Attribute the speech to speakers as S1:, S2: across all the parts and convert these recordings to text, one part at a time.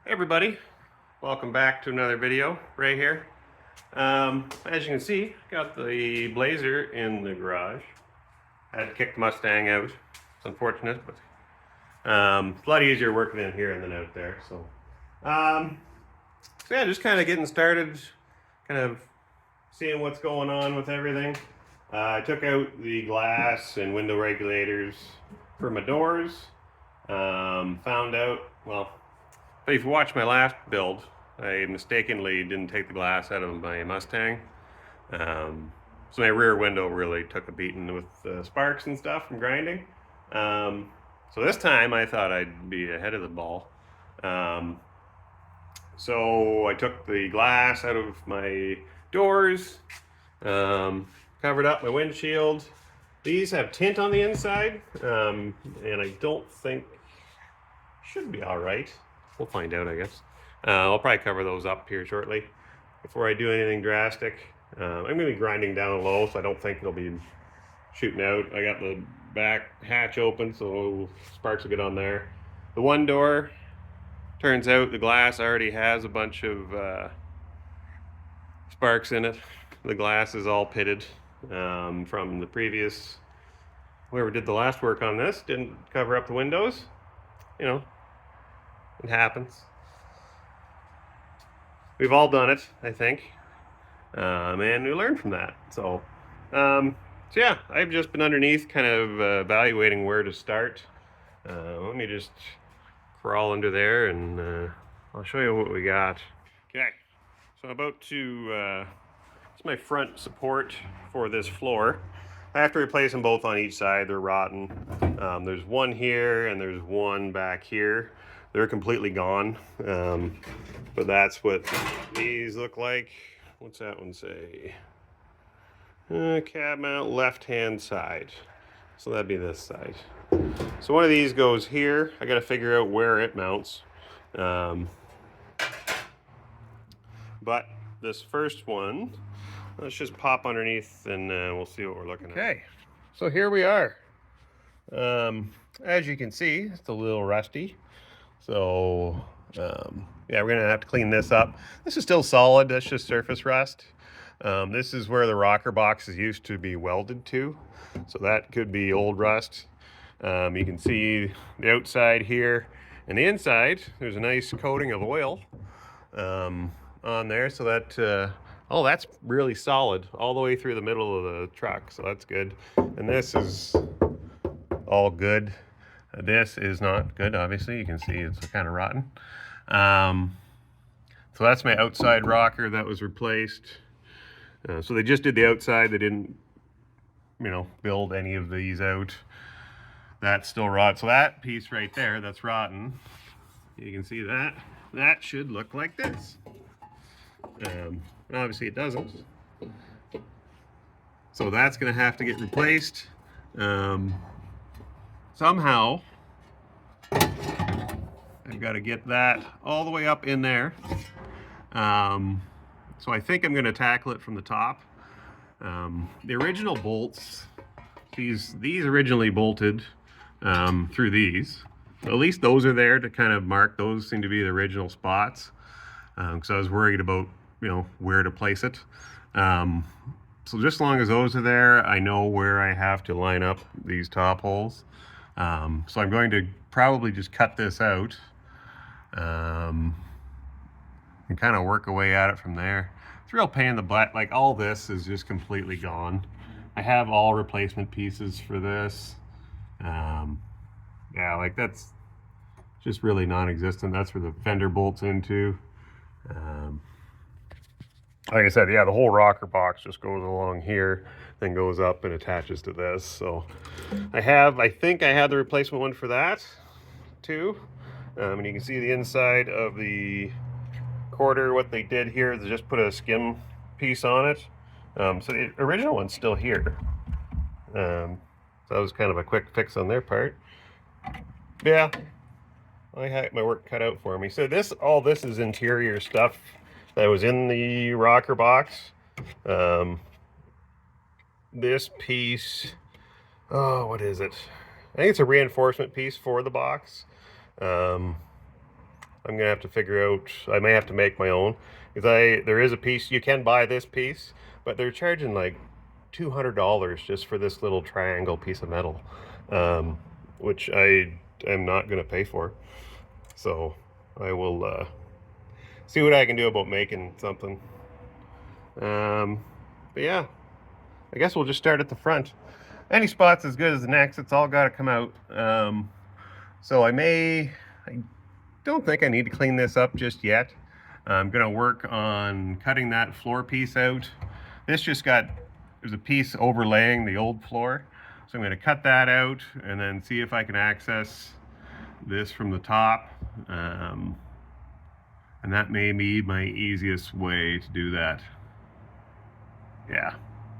S1: Hey everybody, welcome back to another video right here. As you can see, got the Blazer in the garage. I had to kick the Mustang out. It's unfortunate, but it's a lot easier working in here than out there. So yeah, just kind of getting started, kind of seeing what's going on with everything. I took out the glass and window regulators for my doors. Found out, well, but if you watch my last build, I mistakenly didn't take the glass out of my Mustang. So my rear window really took a beating with sparks and stuff from grinding. So this time I thought I'd be ahead of the ball. So I took the glass out of my doors, covered up my windshield. These have tint on the inside, and I don't think should be all right. We'll find out, I guess. I'll probably cover those up here shortly before I do anything drastic. I'm going to be grinding down low, so I don't think it'll be shooting out. I got the back hatch open, so sparks will get on there. The one door, turns out the glass already has a bunch of sparks in it. The glass is all pitted from the previous, whoever did the last work on this, didn't cover up the windows. You know, it happens. We've all done it, I think, and we learned from that. So yeah, I've just been underneath, kind of evaluating where to start. Let me just crawl under there, and I'll show you what we got. Okay, so I'm about to. It's my front support for this floor. I have to replace them both on each side. They're rotten. There's one here and there's one back here. They're completely gone. But that's what these look like. What's that one say? Cab mount left-hand side. So that'd be this side. So one of these goes here. I gotta figure out where it mounts. But this first one, let's just pop underneath and we'll see what we're looking at. Okay, so here we are. As you can see, it's a little rusty. So yeah, we're gonna have to clean this up. This is still solid, that's just surface rust. This is where the rocker boxes used to be welded to. So that could be old rust. You can see the outside here and the inside, there's a nice coating of oil on there, so that oh, that's really solid all the way through the middle of the truck, so that's good. And this is all good. This is not good, obviously. You can see it's kind of rotten. So that's my outside rocker that was replaced. So they just did the outside. They didn't, build any of these out. That's still rotten. So that piece right there, that's rotten. You can see that. That should look like this. Obviously it doesn't. So that's going to have to get replaced. Somehow, I've got to get that all the way up in there. So I think I'm going to tackle it from the top. The original bolts, these originally bolted through these. So at least those are there to kind of mark. Those seem to be the original spots. Because I was worried about, where to place it. So just as long as those are there, I know where I have to line up these top holes. So I'm going to probably just cut this out and kind of work away at it from there. It's a real pain in the butt. Like, all this is just completely gone. I have all replacement pieces for this. Yeah, like that's just really non-existent. That's where the fender bolts into. Like I said, yeah, the whole rocker box just goes along here, then goes up and attaches to this. So I think I had the replacement one for that too. And you can see the inside of the quarter. What they did here is just put a skim piece on it. So the original one's still here. So that was kind of a quick fix on their part. Yeah, I had my work cut out for me. So all this is interior stuff that was in the rocker box. This piece, oh, what is it? I think it's a reinforcement piece for the box. I'm gonna have to figure out, I may have to make my own, because there is a piece, you can buy this piece, but they're charging like $200 just for this little triangle piece of metal, which I am not gonna pay for. So I will see what I can do about making something. But yeah, I guess we'll just start at the front. Any spot's as good as the next. It's all got to come out. So I don't think I need to clean this up just yet. I'm gonna work on cutting that floor piece out. This just there's a piece overlaying the old floor. So I'm gonna cut that out and then see if I can access this from the top. And that may be my easiest way to do that. Yeah,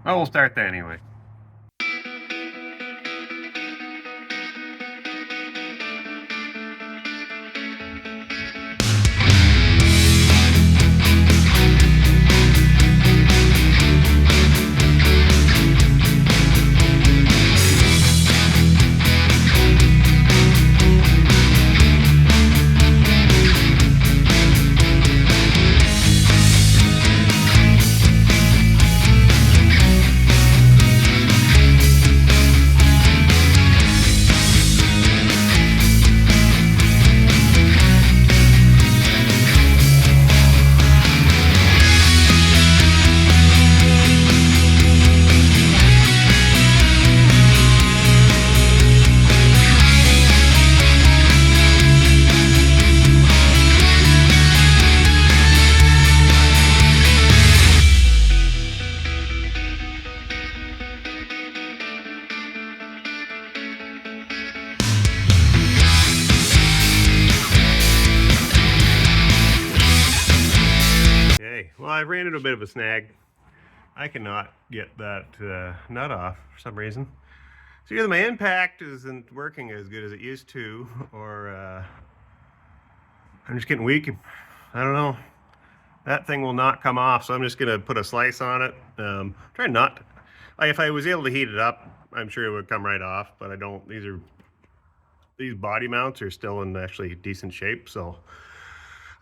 S1: well, we'll start there anyway. Well, I ran into a bit of a snag. I cannot get that nut off for some reason. So either my impact isn't working as good as it used to, or I'm just getting weak. I don't know. That thing will not come off, so I'm just gonna put a slice on it. Try not to, like, if I was able to heat it up, I'm sure it would come right off, but I don't. These body mounts are still in actually decent shape, so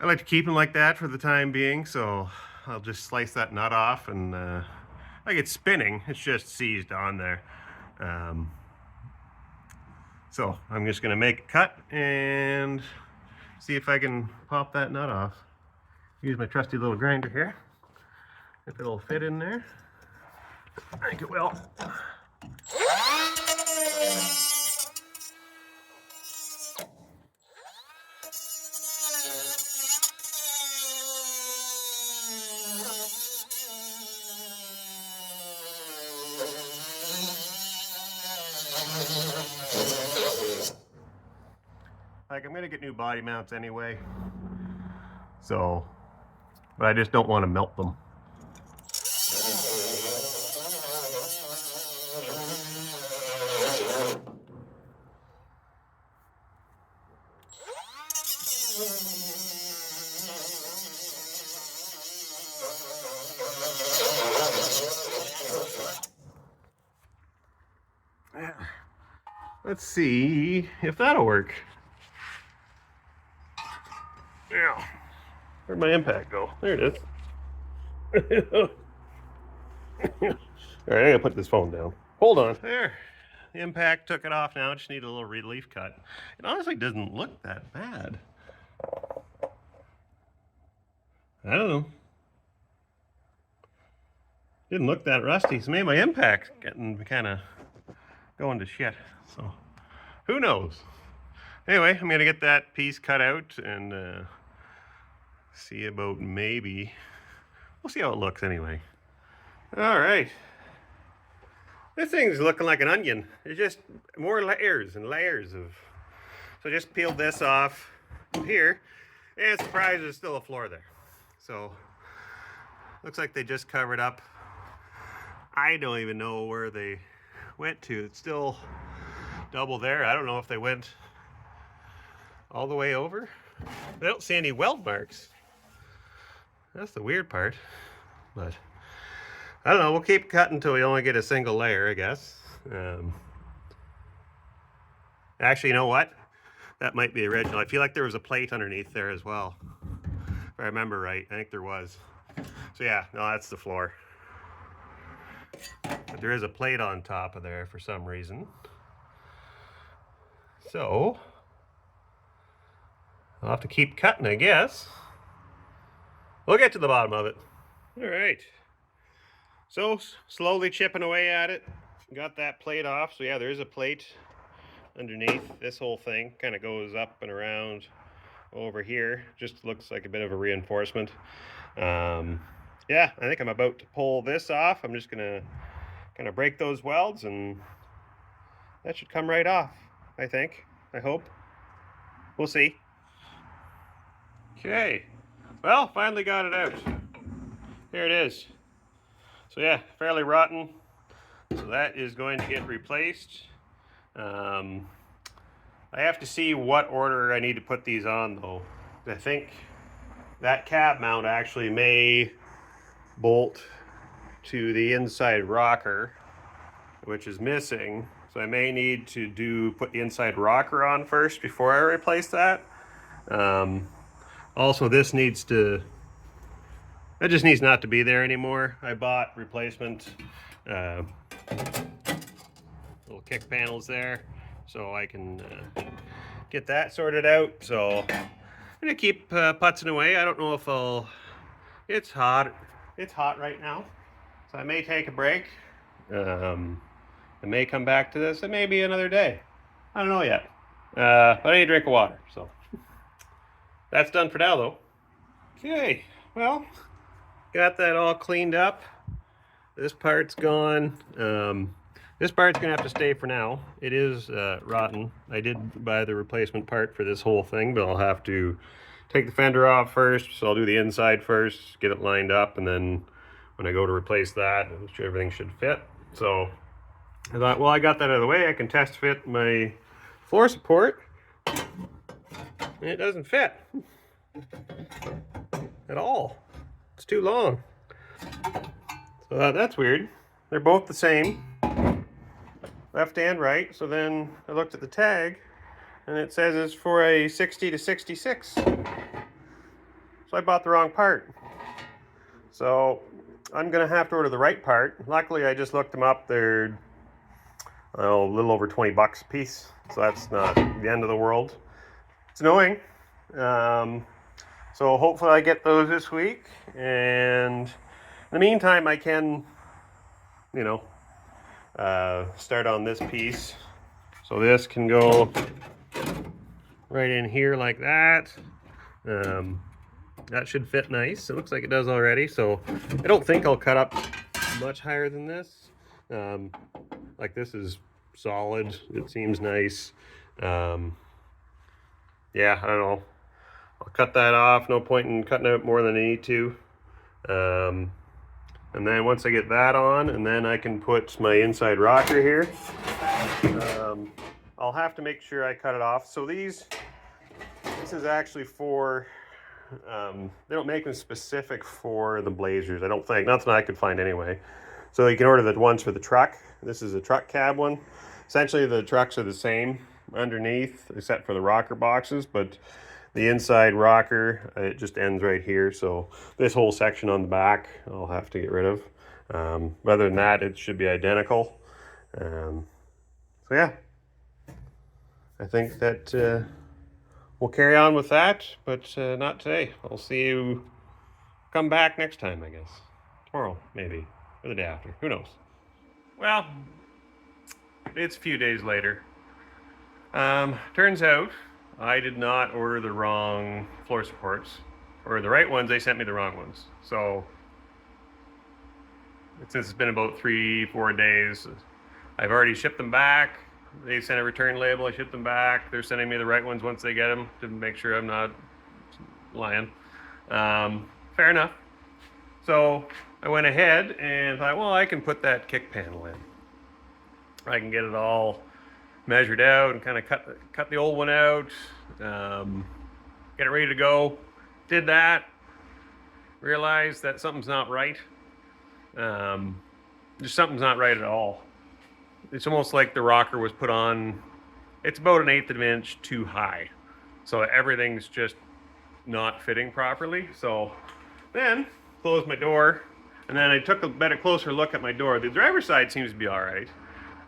S1: I like to keep them like that for the time being. So I'll just slice that nut off, and like, it's spinning, it's just seized on there. So I'm just gonna make a cut and see if I can pop that nut off. Use my trusty little grinder here. If it'll fit in there. I think it will. Like, I'm gonna get new body mounts anyway, so, but I just don't want to melt them. Let's see if that'll work. Yeah. Where'd my impact go? There it is. All right, I'm gonna put this phone down. Hold on. There. The impact took it off now. I just need a little relief cut. It honestly doesn't look that bad. I don't know. Didn't look that rusty. So maybe my impact's getting kind of going to shit. So who knows? Anyway, I'm gonna get that piece cut out and see about maybe. We'll see how it looks anyway. All right. This thing's looking like an onion. There's just more layers and layers of. So I just peeled this off here, and surprised there's still a floor there. So looks like they just covered up. I don't even know where they went to. It's still double there. I don't know if they went all the way over. I don't see any weld marks. That's the weird part, but I don't know. We'll keep cutting until we only get a single layer, I guess. Actually, you know what? That might be original. I feel like there was a plate underneath there as well. If I remember right, I think there was. So yeah, no, that's the floor. But there is a plate on top of there for some reason. So I'll have to keep cutting, I guess. We'll get to the bottom of it. All right. So slowly chipping away at it. Got that plate off. So yeah, there is a plate underneath. This whole thing kind of goes up and around over here. Just looks like a bit of a reinforcement. Yeah, I think I'm about to pull this off. I'm just gonna kind of break those welds and that should come right off, I think. I hope. We'll see. Okay. Well, finally got it out. Here it is. So yeah, fairly rotten. So that is going to get replaced. I have to see what order I need to put these on though. I think that cab mount actually may bolt to the inside rocker, which is missing. So I may need to put the inside rocker on first before I replace that. Also, this needs to, that just needs not to be there anymore. I bought replacement little kick panels there, so I can get that sorted out. So I'm gonna keep putzing away. I don't know if I'll, it's hot right now, so I may take a break. I may come back to this. It may be another day. I don't know yet. But I need a drink of water, so that's done for now though. Okay, well, got that all cleaned up. This part's gone. This part's gonna have to stay for now. It is rotten. I did buy the replacement part for this whole thing, but I'll have to take the fender off first. So I'll do the inside first, get it lined up, and then when I go to replace that, everything should fit. So I thought, well, I got that out of the way. I can test fit my floor support. And it doesn't fit at all. It's too long. So that's weird. They're both the same, left and right. So then I looked at the tag and it says it's for a 60 to 66. So I bought the wrong part. So I'm gonna have to order the right part. Luckily, I just looked them up. They're a little over 20 bucks a piece. So that's not the end of the world. It's annoying. So hopefully I get those this week. And in the meantime, I can, you know, start on this piece. So this can go right in here like that. That should fit nice. It looks like it does already. So I don't think I'll cut up much higher than this. Like this is solid. It seems nice. Yeah, I don't know. I'll cut that off. No point in cutting out more than I need to. And then once I get that on, and then I can put my inside rocker here. I'll have to make sure I cut it off. So this is actually for, they don't make them specific for the Blazers, I don't think. Nothing I could find anyway. So you can order the ones for the truck. This is a truck cab one. Essentially the trucks are the same underneath, except for the rocker boxes, but the inside rocker, it just ends right here. So this whole section on the back, I'll have to get rid of. Other than that, it should be identical. So yeah, I think that we'll carry on with that, but not today. I'll see you come back next time, I guess. Tomorrow, maybe, or the day after, who knows. Well, it's a few days later. Turns out I did not order the wrong floor supports, or the right ones. They sent me the wrong ones. So since it's been about 3-4 days, I've already shipped them back. They sent a return label. I shipped them back. They're sending me the right ones once they get them to make sure I'm not lying. Fair enough. So I went ahead and thought, well, I can put that kick panel in. I can get it all measured out and kind of cut the old one out, get it ready to go. Did that, realized that something's not right. Just something's not right at all. It's almost like the rocker was put on it's about 1/8 of an inch too high. So everything's just not fitting properly. So then closed my door, and then I took a better closer look at my door. The driver's side seems to be all right.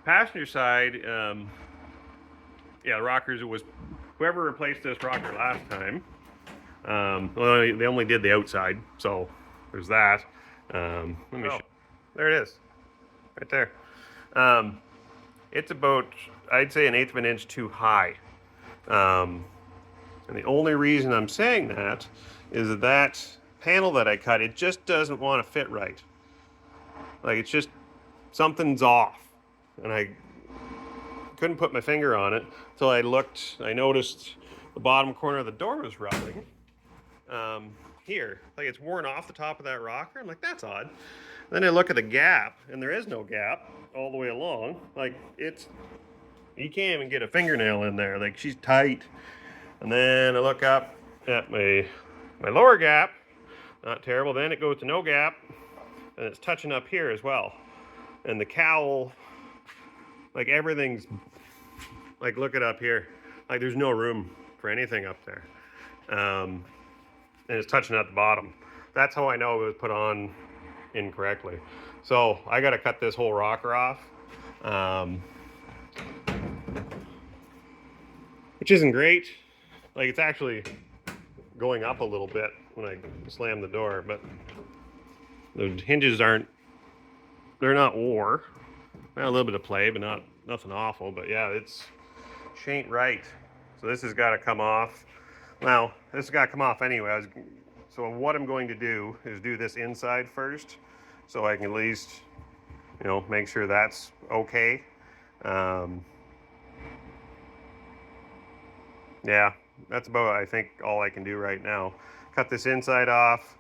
S1: Passenger side, yeah, the rockers, it was whoever replaced this rocker last time. Well, they only did the outside, so there's that. Let me show. There it is, right there. It's about, I'd say, 1/8 of an inch too high. And the only reason I'm saying that is that panel that I cut, it just doesn't want to fit right. Like, it's just, something's off. And I couldn't put my finger on it until I noticed the bottom corner of the door was rubbing. Here, like it's worn off the top of that rocker. I'm like, that's odd. Then I look at the gap, and there is no gap all the way along. Like, you can't even get a fingernail in there. Like, she's tight. And then I look up at my lower gap, not terrible. Then it goes to no gap, and it's touching up here as well. And the cowl, like everything's, like, look it up here. Like, there's no room for anything up there. And it's touching at the bottom. That's how I know it was put on incorrectly. So I got to cut this whole rocker off, which isn't great. Like, it's actually going up a little bit when I slam the door, but the hinges they're not wore. Got a little bit of play, but nothing awful. But yeah, she ain't right. So this has got to come off. Now, this has got to come off anyway. So what I'm going to do is do this inside first, so I can at least, make sure that's okay. Yeah, that's about, I think, all I can do right now. Cut this inside off,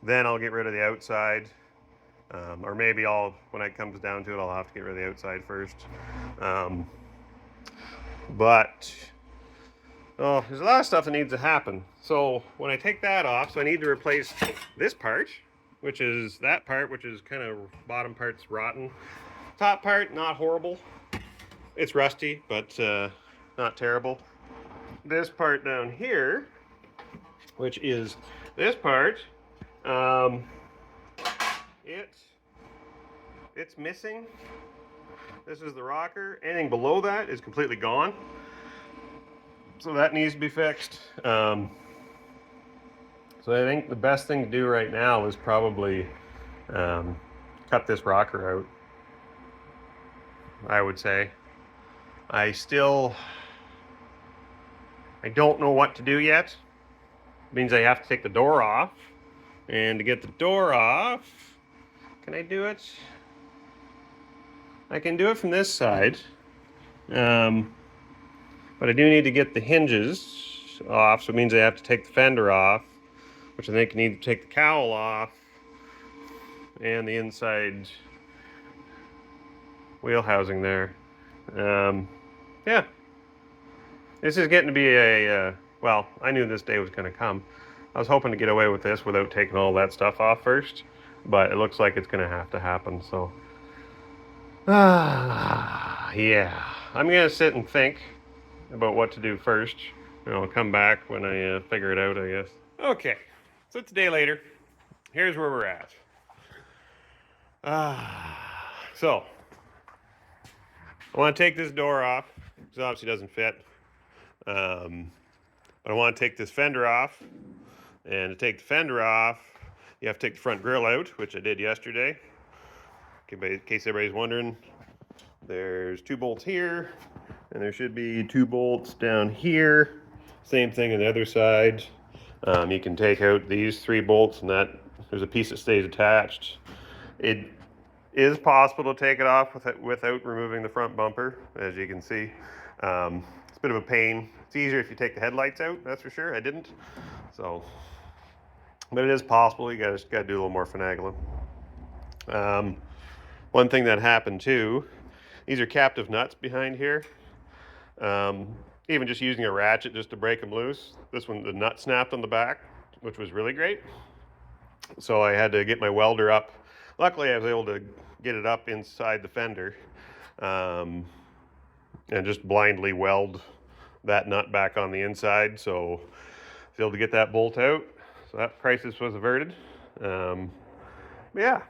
S1: then I'll get rid of the outside. Or maybe when it comes down to it, I'll have to get rid of the outside first. There's a lot of stuff that needs to happen. So when I take that off, so I need to replace this part, which is that part, which is kind of bottom part's rotten. Top part, not horrible. It's rusty, but not terrible. This part down here, which is this part, it's missing. This is the rocker. Anything below that is completely gone. So that needs to be fixed. So I think the best thing to do right now is probably cut this rocker out, I would say. I don't know what to do yet. It means I have to take the door off. And to get the door off, can I do it? I can do it from this side. But I do need to get the hinges off, so it means I have to take the fender off, which I think I need to take the cowl off, and the inside wheel housing there. Yeah. This is getting to be well, I knew this day was going to come. I was hoping to get away with this without taking all that stuff off first, but it looks like it's going to have to happen, so. Yeah. I'm going to sit and think about what to do first. I'll come back when I figure it out, I guess. Okay, so it's a day later. Here's where we're at. So, I want to take this door off, because it obviously doesn't fit. But I want to take this fender off. And to take the fender off, you have to take the front grille out, which I did yesterday. In case everybody's wondering, there's 2 bolts here, and there should be 2 bolts down here. Same thing on the other side. You can take out these 3 bolts, and there's a piece that stays attached. It is possible to take it off without removing the front bumper, as you can see. It's a bit of a pain. It's easier if you take the headlights out, that's for sure. I didn't. So, but it is possible. You just got to do a little more finagling. One thing that happened too, these are captive nuts behind here. Even just using a ratchet just to break them loose. This one, the nut snapped on the back, which was really great. So I had to get my welder up. Luckily, I was able to get it up inside the fender. And and just blindly weld that nut back on the inside. So I was able to get that bolt out. So that crisis was averted. But yeah,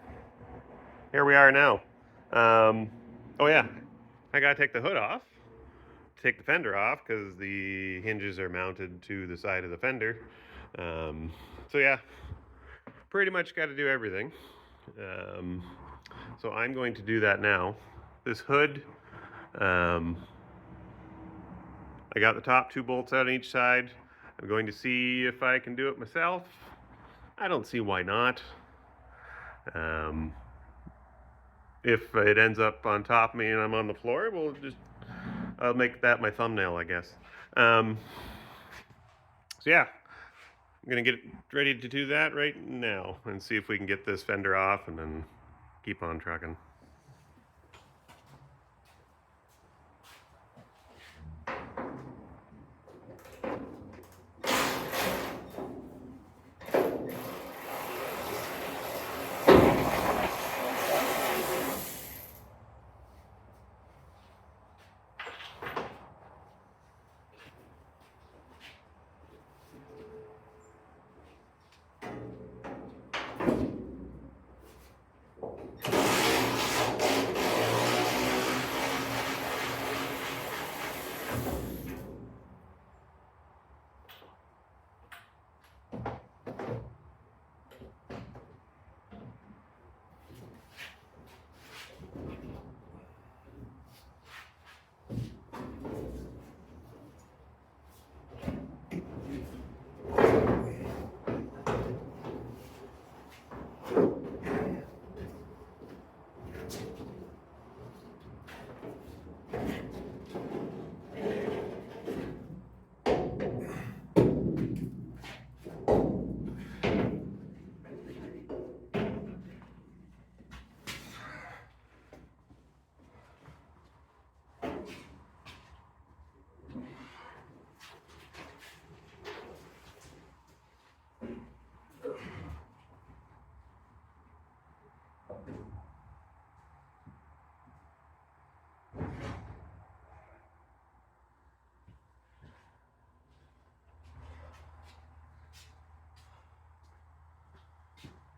S1: here we are now. Oh yeah, I gotta take the hood off, take the fender off because the hinges are mounted to the side of the fender. So yeah, pretty much got to do everything. So I'm going to do that now. This hood, I got the top 2 bolts out on each side. I'm going to see if I can do it myself. I don't see why not. If it ends up on top of me and I'm on the floor, I'll make that my thumbnail, I guess. So yeah, I'm gonna get ready to do that right now and see if we can get this fender off and then keep on trucking.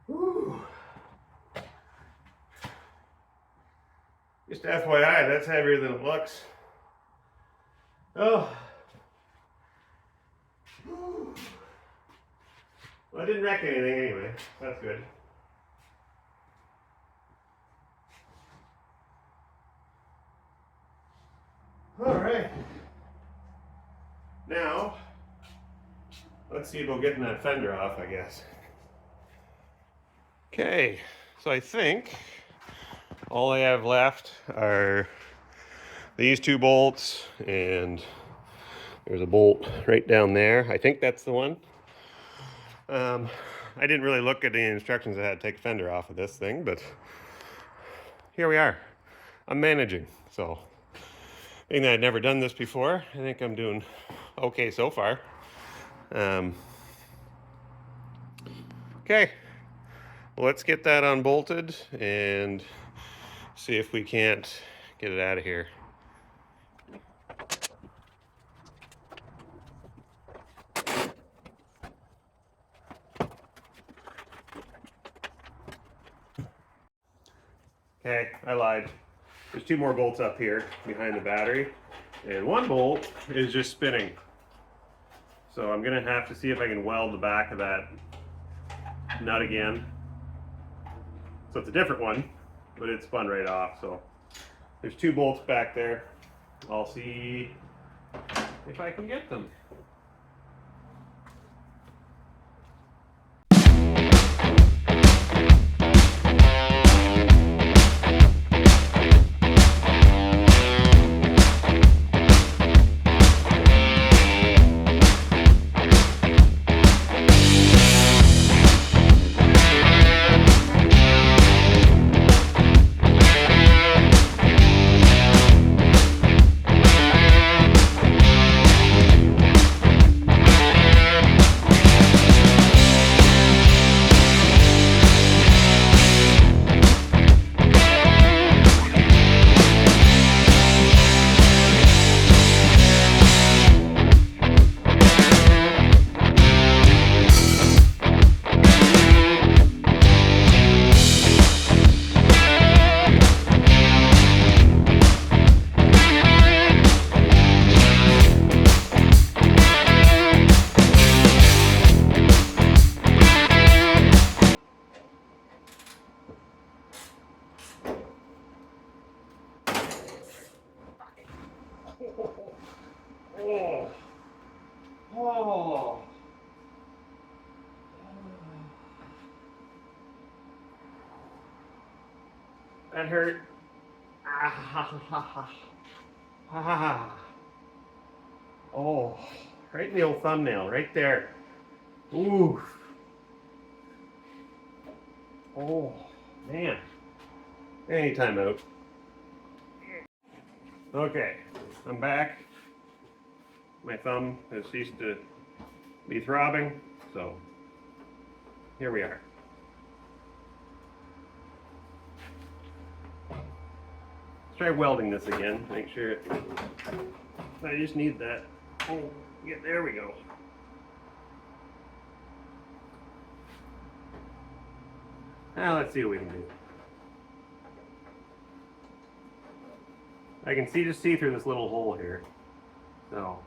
S1: Whew. Just FYI, that's heavier than it looks. Oh. Whew. Well, I didn't wreck anything anyway. That's good. All right. Now, let's see about getting that fender off, I guess. Okay, so I think all I have left are these 2 bolts, and there's a bolt right down there. I think that's the one. I didn't really look at the instructions I had to take the fender off of this thing, but here we are. I'm managing, so being that I'd never done this before, I think I'm doing okay so far. Okay. Well, let's get that unbolted and see if we can't get it out of here. Okay, I lied. There's 2 more bolts up here behind the battery, and 1 bolt is just spinning. So I'm gonna have to see if I can weld the back of that nut again. So it's a different one, but it spun right off. So there's 2 bolts back there. I'll see if I can get them. That hurt. Ah, ha, ha, ha, ha. Ah. Oh, right in the old thumbnail, right there. Ooh. Oh, man. Any time out. Okay, I'm back. My thumb has ceased to be throbbing, so here we are. Let's try welding this again. Make sure I just need that. Oh, yeah, there we go. Now let's see what we can do. I can just see through this little hole here. So.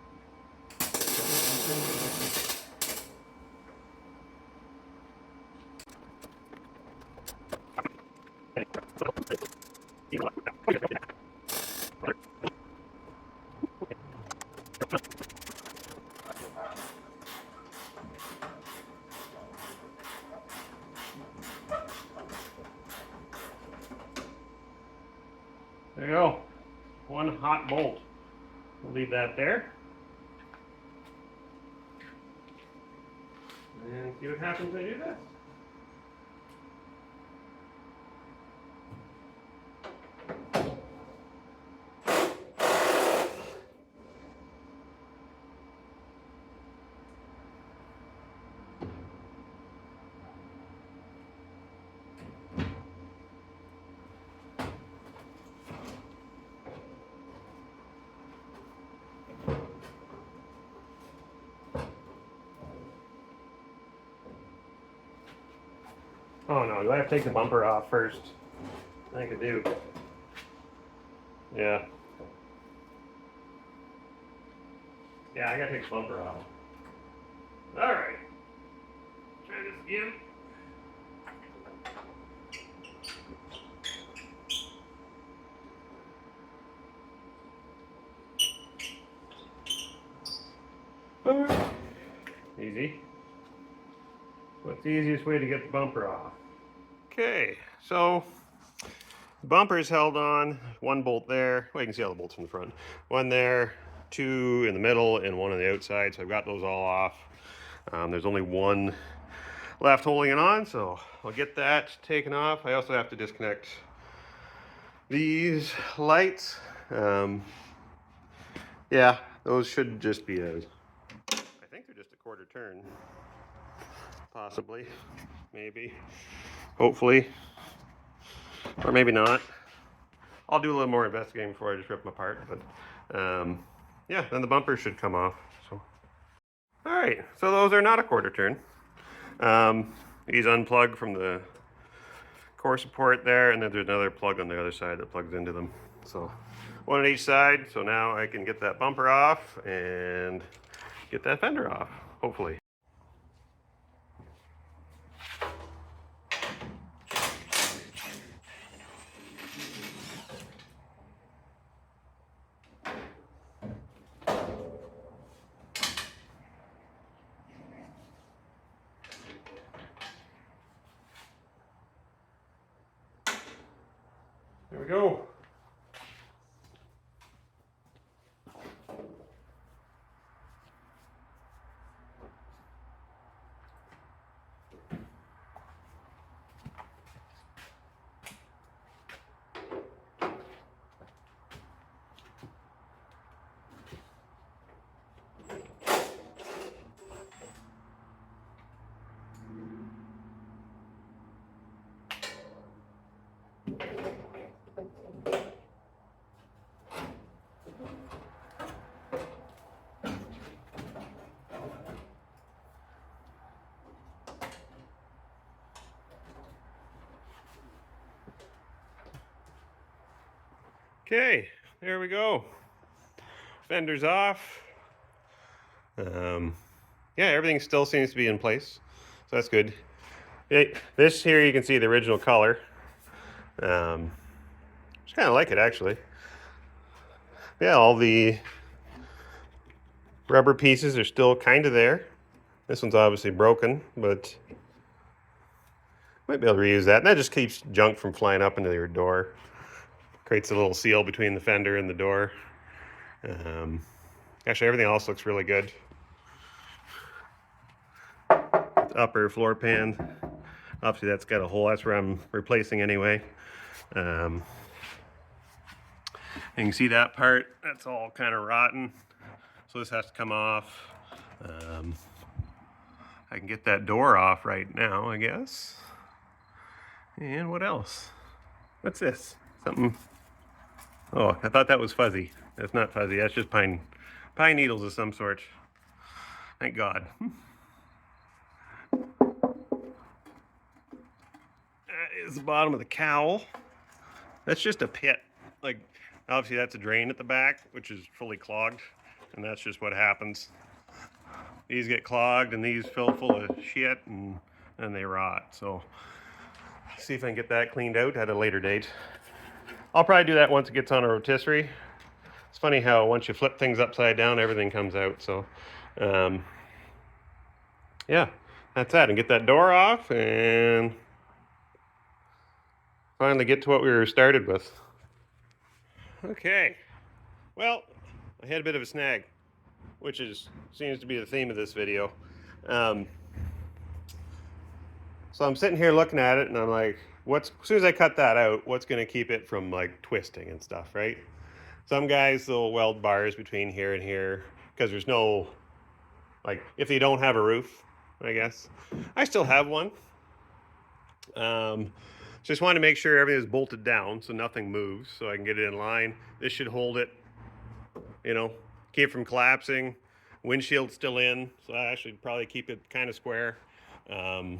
S1: There you go. One hot bolt. We'll leave that there. And see what happens when I do this. Oh no, do I have to take the bumper off first? I think I do. Yeah. Yeah, I gotta take the bumper off. Alright. Try this again. Easy. What's the easiest way to get the bumper off? Okay, so the bumper is held on, one bolt there. Well, you can see all the bolts from the front. One there, two in the middle, and one on the outside. So I've got those all off. There's only one left holding it on, so I'll get that taken off. I also have to disconnect these lights. Yeah, those should just be I think they're just a quarter turn. Possibly, maybe, hopefully, or maybe not. I'll do a little more investigating before I just rip them apart, but yeah, then the bumper should come off. So, all right, so those are not a quarter turn. These unplug from the core support there, and then there's another plug on the other side that plugs into them. So one on each side, so now I can get that bumper off and get that fender off, hopefully. There we go. Okay, there we go. Fender's off. Yeah, everything still seems to be in place, so that's good. This here you can see the original color. Just kind of like it actually. Yeah, all the rubber pieces are still kind of there. This one's obviously broken, but Might be able to reuse that. And that just keeps junk from flying up into your door. Creates a little seal between the fender and the door. Actually, everything else looks really good. Upper floor pan. Obviously, that's got a hole. That's where I'm replacing anyway. You can see that part. That's all kind of rotten. So this has to come off. I can get that door off right now, I guess. And what else? What's this? Something. Oh, I thought that was fuzzy. That's not fuzzy. That's just pine needles of some sort. Thank God. That is the bottom of the cowl. That's just a pit. Like, obviously that's a drain at the back, which is fully clogged, and that's just what happens. These get clogged and these fill full of shit and they rot. So see if I can get that cleaned out at a later date. I'll probably do that once it gets on a rotisserie. It's funny how once you flip things upside down, everything comes out. So yeah, that's that. And get that door off and finally get to what we were started with. Okay, well, I had a bit of a snag, which seems to be the theme of this video. So I'm sitting here looking at it and I'm like, as soon as I cut that out, what's going to keep it from like twisting and stuff, right? Some guys will weld bars between here and here because there's no, like, if you don't have a roof, I guess. I still have one. Just wanted to make sure everything is bolted down so nothing moves so I can get it in line. This should hold it, keep it from collapsing. Windshield's still in, so I should probably keep it kind of square. There's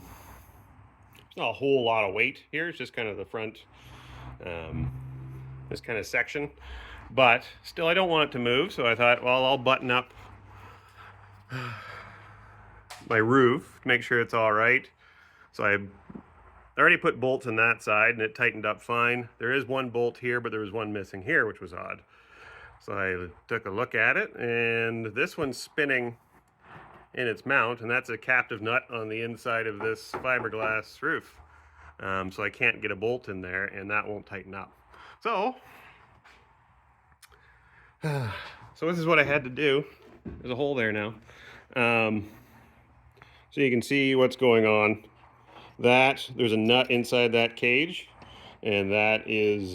S1: not a whole lot of weight here. It's just kind of the front, this kind of section. But still, I don't want it to move, so I thought, well, I'll button up my roof to make sure it's all right. So I already put bolts in that side, and it tightened up fine. There is one bolt here, but there was one missing here, which was odd. So I took a look at it, and this one's spinning in its mount, and that's a captive nut on the inside of this fiberglass roof. So I can't get a bolt in there, and that won't tighten up. So this is what I had to do. There's a hole there now. So you can see what's going on. There's a nut inside that cage, and that is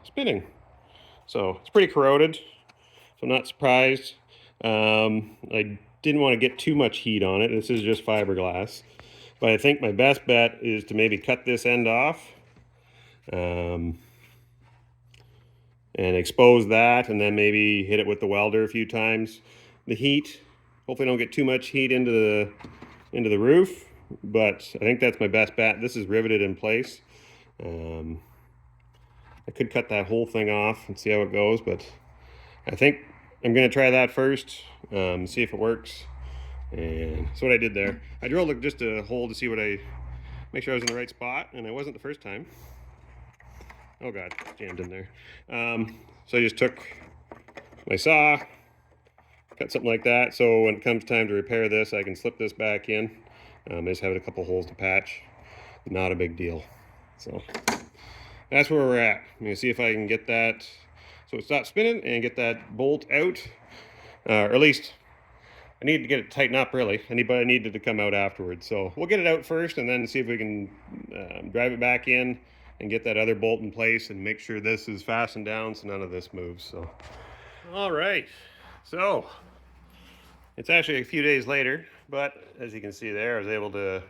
S1: spinning. So it's pretty corroded, so I'm not surprised. I didn't want to get too much heat on it. This is just fiberglass. But I think my best bet is to maybe cut this end off and expose that, and then maybe hit it with the welder a few times. The heat, hopefully don't get too much heat into the roof, but I think that's my best bet. This is riveted in place. I could cut that whole thing off and see how it goes, but I think I'm going to try that first, see if it works. And that's what I did there. I drilled just a hole to see make sure I was in the right spot, and I wasn't the first time. Oh God, jammed in there. So I just took my saw, cut something like that, so when it comes time to repair this, I can slip this back in. I just have a couple holes to patch. Not a big deal. So that's where we're at. I'm gonna see if I can get that so it stops spinning and get that bolt out, or at least I need to get it tightened up really. But I needed to come out afterwards. So we'll get it out first and then see if we can drive it back in and get that other bolt in place and make sure this is fastened down so none of this moves. So, all right. So it's actually a few days later, but as you can see there, I was able to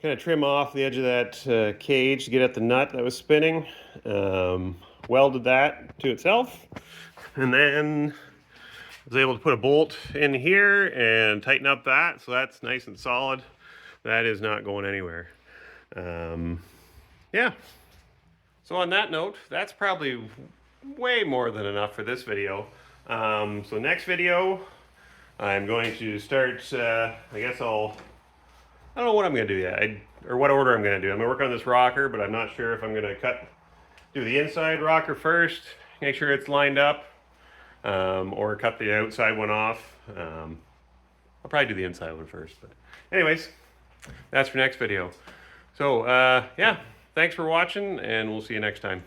S1: kind of trim off the edge of that cage to get at the nut that was spinning. Welded that to itself, and then was able to put a bolt in here and tighten up that, so that's nice and solid. That is not going anywhere. Yeah. So on that note, that's probably way more than enough for this video. So next video, I'm going to start, I don't know what I'm going to do yet, or what order I'm going to do. I'm going to work on this rocker, but I'm not sure if I'm going to do the inside rocker first, make sure it's lined up, or cut the outside one off. I'll probably do the inside one first, but anyways, that's for next video. So, yeah, thanks for watching, and we'll see you next time.